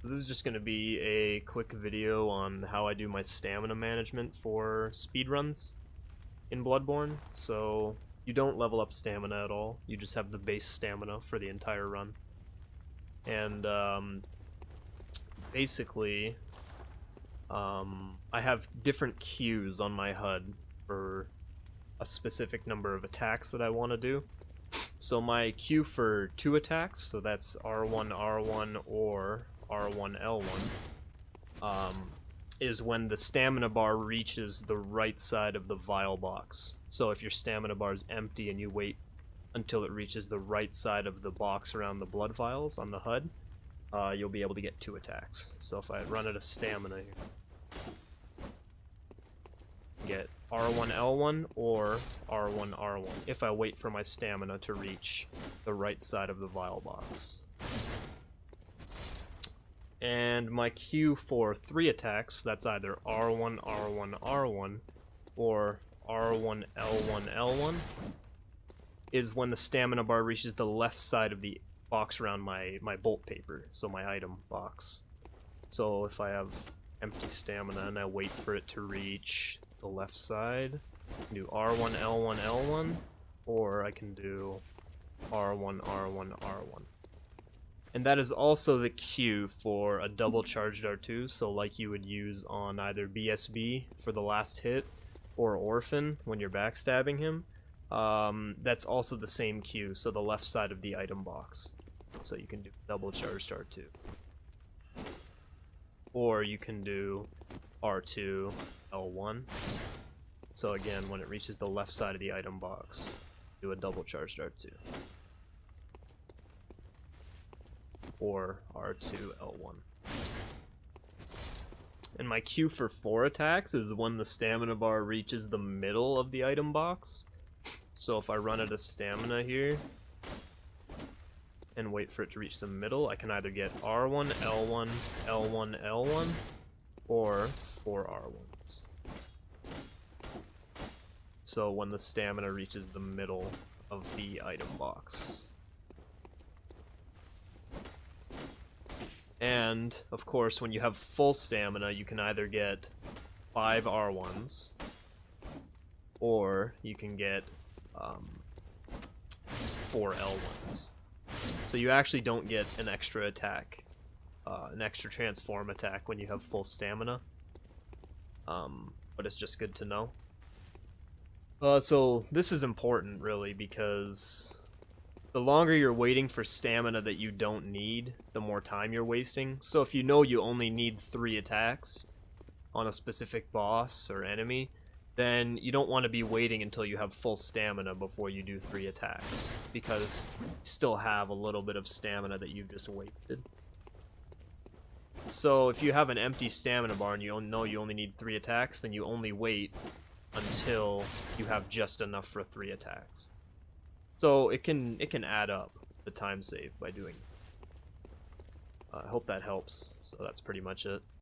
This is just going to be a quick video on how I do my stamina management for speedruns in Bloodborne. So you don't level up stamina at all, you just have the base stamina for the entire run. And basically, I have different queues on my HUD for a specific number of attacks that I want to do. So my queue for 2 attacks, so that's R1, R1, or R1, L1, is when the stamina bar reaches the right side of the vial box. So if your stamina bar is empty and you wait until it reaches the right side of the box around the blood vials on the HUD, you'll be able to get 2 attacks. So if I run out of stamina here, get R1, L1, or R1, R1, if I wait for my stamina to reach the right side of the vial box. And my queue for 3 attacks, that's either R1, R1, R1, or R1, L1, L1, is when the stamina bar reaches the left side of the box around my bolt paper, so my item box. So if I have empty stamina and I wait for it to reach the left side, I can do R1, L1, L1, or I can do R1, R1, R1. And that is also the queue for a double charged R2, so like you would use on either BSB for the last hit, or Orphan when you're backstabbing him. That's also the same queue, so the left side of the item box. So you can do double charged R2. Or you can do R2, L1. So again, when it reaches the left side of the item box, do a double charged R2. Or R2, L1. And my queue for 4 attacks is when the stamina bar reaches the middle of the item box. So if I run out of stamina here and wait for it to reach the middle, I can either get R1, L1, L1, L1, or 4 R1s. So when the stamina reaches the middle of the item box. And, of course, when you have full stamina, you can either get 5 R1s, or you can get 4 L1s. So you actually don't get an extra attack, an extra transform attack when you have full stamina. But it's just good to know. So this is important, really, because the longer you're waiting for stamina that you don't need, the more time you're wasting. So if you know you only need 3 attacks on a specific boss or enemy, then you don't want to be waiting until you have full stamina before you do 3 attacks, because you still have a little bit of stamina that you've just wasted. So if you have an empty stamina bar and you know you only need 3 attacks, then you only wait until you have just enough for 3 attacks. So it can add up the time saved by doing it. I hope that helps. So that's pretty much it.